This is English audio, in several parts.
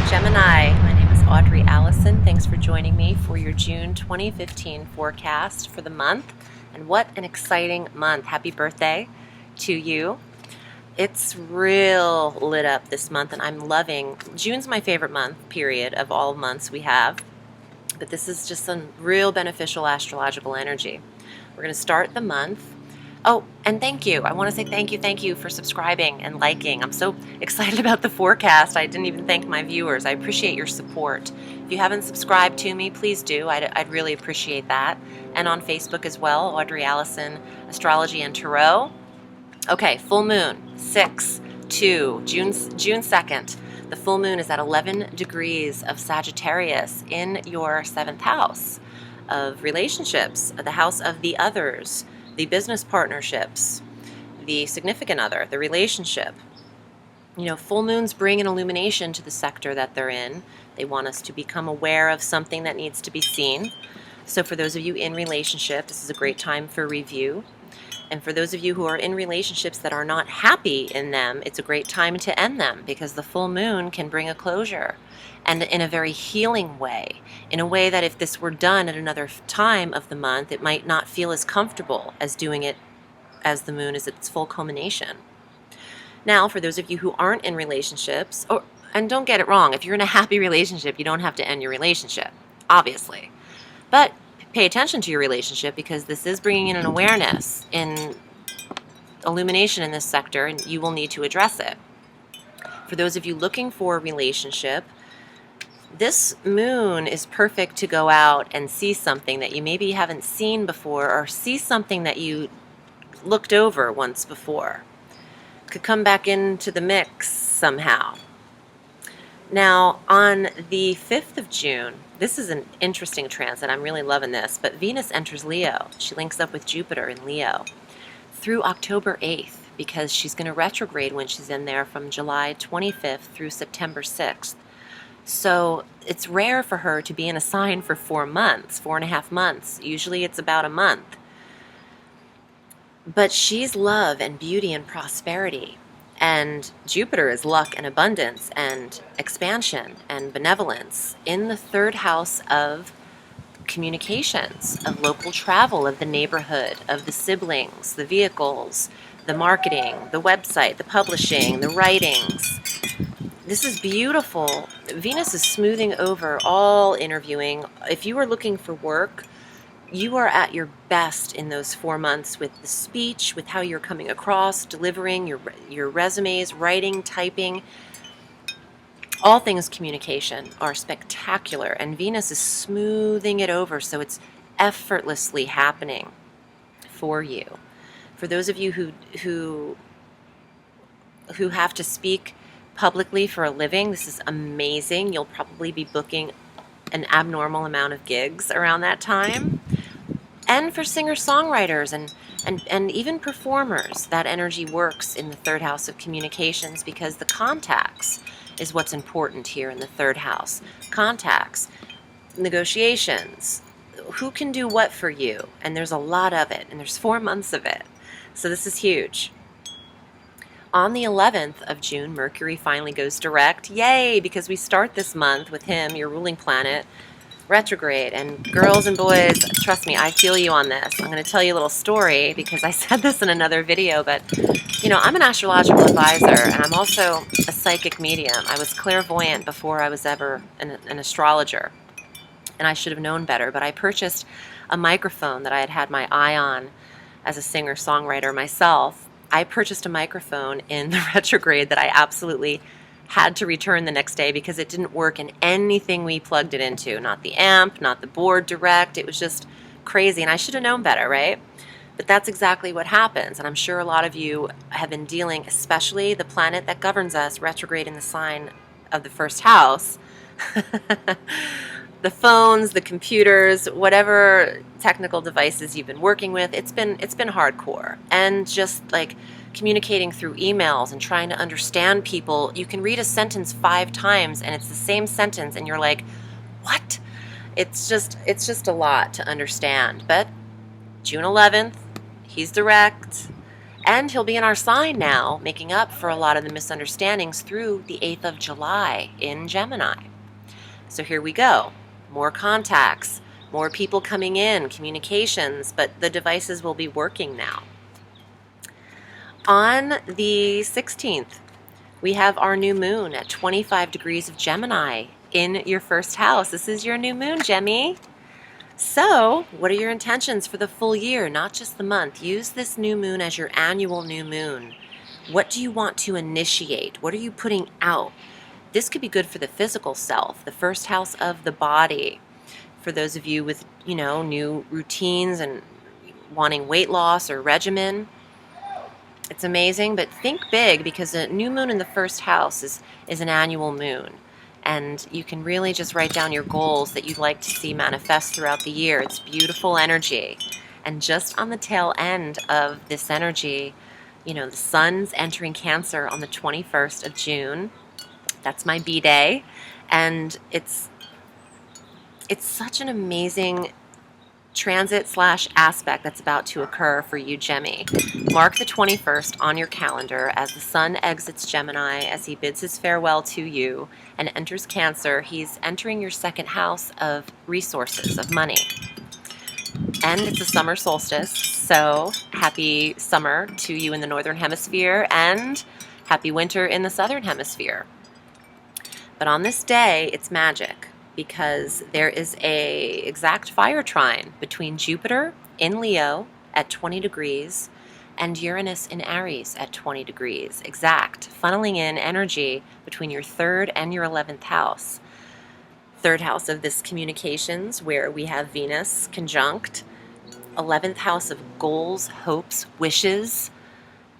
Gemini. My name is Audrey Alison. Thanks for joining me for your June 2015 forecast for the month. And what an exciting month. Happy birthday to you. It's real lit up this month, and I'm loving. June's my favorite month, period, of all months we have. But this is just some real beneficial astrological energy. We're going to start the month. Oh, and thank you. I want to say thank you for subscribing and liking. I'm so excited about the forecast. I didn't even thank my viewers. I appreciate your support. If you haven't subscribed to me, please do. I'd really appreciate that. And on Facebook as well, Audrey Alison, Astrology and Tarot. Okay, full moon, 6/2, June 2nd. The full moon is at 11 degrees of Sagittarius in your 7th house of relationships, the house of the others, the business partnerships, the significant other, the relationship. You know, full moons bring an illumination to the sector that they're in. They want us to become aware of something that needs to be seen. So for those of you in relationship, this is a great time for review. And for those of you who are in relationships that are not happy in them, it's a great time to end them, because the full moon can bring a closure, and in a very healing way, in a way that if this were done at another time of the month, it might not feel as comfortable as doing it as the moon is at its full culmination. Now, for those of you who aren't in relationships, and don't get it wrong, if you're in a happy relationship, you don't have to end your relationship, obviously. But pay attention to your relationship, because this is bringing in an awareness, in illumination in this sector, and you will need to address it. For those of you looking for a relationship, this moon is perfect to go out and see something that you maybe haven't seen before, or see something that you looked over once before. Could come back into the mix somehow. Now, on the 5th of June, this is an interesting transit. I'm really loving this. But Venus enters Leo. She links up with Jupiter in Leo through October 8th, because she's going to retrograde when she's in there from July 25th through September 6th. So it's rare for her to be in a sign for 4 months, 4.5 months. Usually it's about a month. But she's love and beauty and prosperity. And Jupiter is luck and abundance and expansion and benevolence in the 3rd house of communications, of local travel, of the neighborhood, of the siblings, the vehicles, the marketing, the website, the publishing, the writings. This is beautiful. Venus is smoothing over all interviewing. If you are looking for work, you are at your best in those 4 months with the speech, with how you're coming across, delivering your resumes, writing, typing. All things communication are spectacular, and Venus is smoothing it over, so it's effortlessly happening for you. For those of you who have to speak publicly for a living, this is amazing. You'll probably be booking an abnormal amount of gigs around that time. And for singer-songwriters and even performers, that energy works in the 3rd house of communications, because the contacts is what's important here in the 3rd house. Contacts, negotiations, who can do what for you, and there's a lot of it, and there's 4 months of it. So this is huge. On the 11th of June, Mercury finally goes direct. Yay, because we start this month with him, your ruling planet, retrograde. And girls and boys, trust me, I feel you on this. I'm going to tell you a little story, because I said this in another video, but you know, I'm an astrological advisor, and I'm also a psychic medium. I was clairvoyant before I was ever an astrologer, and I should have known better, but I purchased a microphone that I had had my eye on as a singer-songwriter myself. I purchased a microphone in the retrograde that I absolutely had to return the next day, because it didn't work in anything we plugged it into. Not the amp, not the board direct. It was just crazy, and I should have known better, right? But that's exactly what happens, and I'm sure a lot of you have been dealing, especially the planet that governs us, retrograde in the sign of the 1st house. The phones, the computers, whatever technical devices you've been working with, it's been hardcore. And just like communicating through emails and trying to understand people, you can read a sentence 5 times and it's the same sentence, and you're like, what? It's just a lot to understand. But June 11th, he's direct, And he'll be in our sign now, making up for a lot of the misunderstandings through the 8th of July in Gemini. So here we go. More contacts, more people coming in, communications, but the devices will be working now. On the 16th, we have our new moon at 25 degrees of Gemini in your first house. This is your new moon, Gemmy. So, what are your intentions for the full year, not just the month? Use this new moon as your annual new moon. What do you want to initiate? What are you putting out? This could be good for the physical self, the first house of the body. For those of you with, new routines and wanting weight loss or regimen, it's amazing, but think big, because a new moon in the first house is an annual moon. And you can really just write down your goals that you'd like to see manifest throughout the year. It's beautiful energy. And just on the tail end of this energy, the sun's entering Cancer on the 21st of June. That's my B-Day. And it's such an amazing transit/aspect that's about to occur for you, Gemmy. Mark the 21st on your calendar as the sun exits Gemini, as he bids his farewell to you and enters Cancer. He's entering your second house of resources, of money. And it's a summer solstice, so happy summer to you in the northern hemisphere and happy winter in the southern hemisphere. But on this day, it's magic, because there is a exact fire trine between Jupiter in Leo at 20 degrees and Uranus in Aries at 20 degrees, exact, funneling in energy between your 3rd and your 11th house. 3rd house of this communications, where we have Venus conjunct. 11th house of goals, hopes, wishes,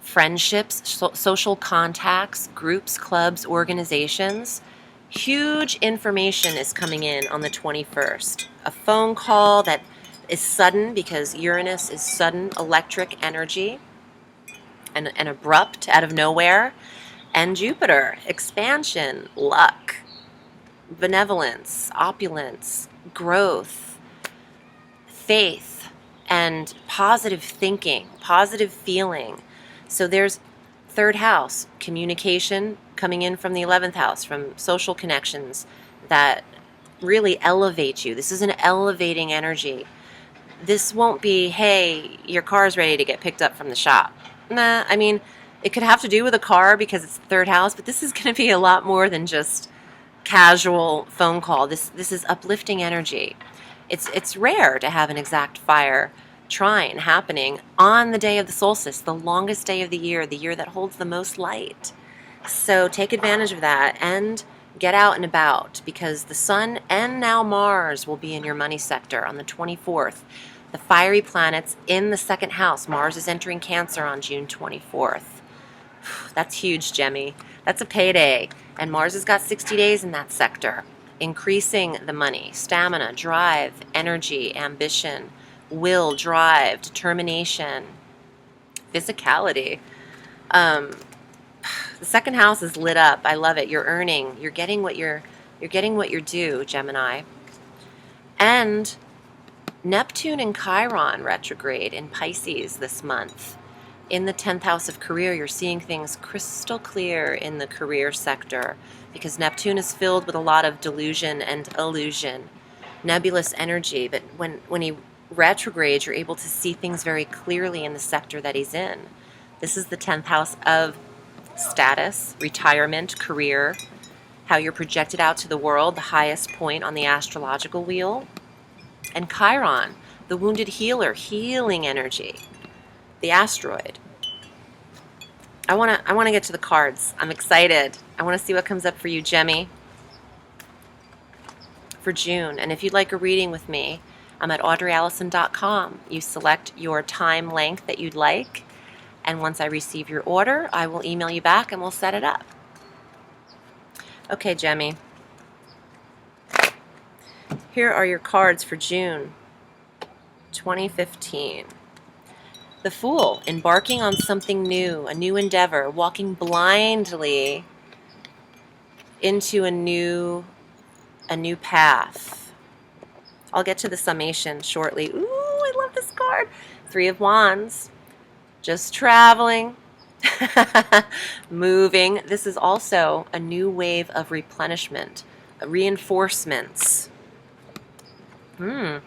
friendships, social contacts, groups, clubs, organizations. Huge information is coming in on the 21st. A phone call that is sudden, because Uranus is sudden electric energy and abrupt, out of nowhere. And Jupiter, expansion, luck, benevolence, opulence, growth, faith, and positive thinking, positive feeling. So there's 3rd house, communication, coming in from the 11th house, from social connections that really elevate you. This is an elevating energy. This won't be, hey, your car's ready to get picked up from the shop. Nah, I mean, it could have to do with a car because it's the 3rd house, but this is going to be a lot more than just casual phone call. This is uplifting energy. It's rare to have an exact fire trine happening on the day of the solstice, the longest day of the year that holds the most light. So take advantage of that and get out and about, because the sun and now Mars will be in your money sector on the 24th. The fiery planets in the 2nd house. Mars is entering Cancer on June 24th. That's huge, Gemmy. That's a payday. And Mars has got 60 days in that sector, increasing the money, stamina, drive, energy, ambition, will, drive, determination, physicality. The 2nd house is lit up. I love it. You're earning. You're getting what you're due, Gemini. And Neptune and Chiron retrograde in Pisces this month. In the 10th house of career, you're seeing things crystal clear in the career sector, because Neptune is filled with a lot of delusion and illusion, nebulous energy. But when he retrogrades, you're able to see things very clearly in the sector that he's in. This is the 10th house of status, retirement, career, how you're projected out to the world, the highest point on the astrological wheel. And Chiron, the wounded healer, healing energy, the asteroid. I want to get to the cards. I'm excited. I want to see what comes up for you, Gemmy, for June. And if you'd like a reading with me, I'm at audreyallison.com. You select your time length that you'd like, and once I receive your order, I will email you back and we'll set it up. Okay, Gemmy. Here are your cards for June 2015. The Fool, embarking on something new, a new endeavor, walking blindly into a new path. I'll get to the summation shortly. Ooh, I love this card. 3 of Wands. just traveling, moving. This is also a new wave of replenishment, reinforcements. The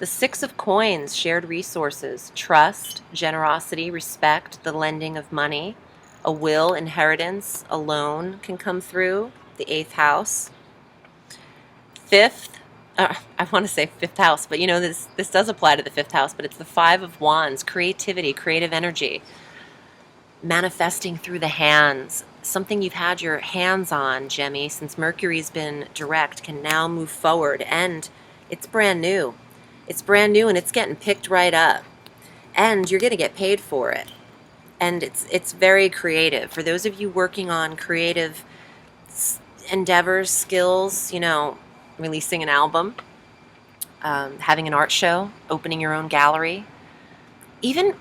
Six of Coins, shared resources, trust, generosity, respect, the lending of money, a will, inheritance, a loan can come through, the eighth house. Fifth, I want to say fifth house, but you know, this does apply to the fifth house, but it's the Five of Wands, creativity, creative energy, manifesting through the hands. Something you've had your hands on, Gemmy, since Mercury's been direct, can now move forward, and it's brand new. It's brand new, and it's getting picked right up, and you're going to get paid for it. And it's very creative. For those of you working on creative endeavors, skills, you know, releasing an album, having an art show, opening your own gallery, even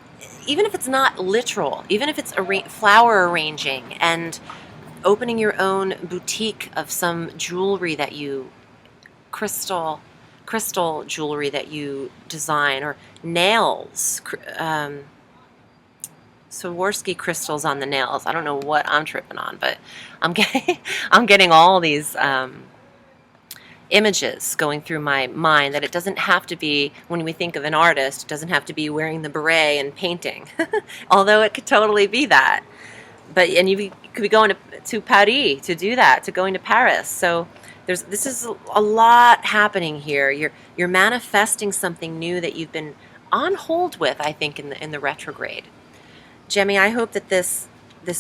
if it's not literal, even if it's flower arranging and opening your own boutique of some jewelry that you, crystal jewelry that you design, or nails, Swarovski crystals on the nails. I don't know what I'm tripping on, but I'm getting all these images going through my mind, that it doesn't have to be, when we think of an artist, it doesn't have to be wearing the beret and painting, although it could totally be that. But and you could be going to Paris to do that, to going to Paris. So this is a lot happening here. You're manifesting something new that you've been on hold with, I think, in the retrograde. Gemmy, I hope that this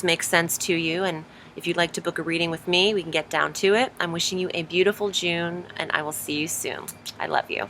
makes sense to you, and if you'd like to book a reading with me, we can get down to it. I'm wishing you a beautiful June, and I will see you soon. I love you.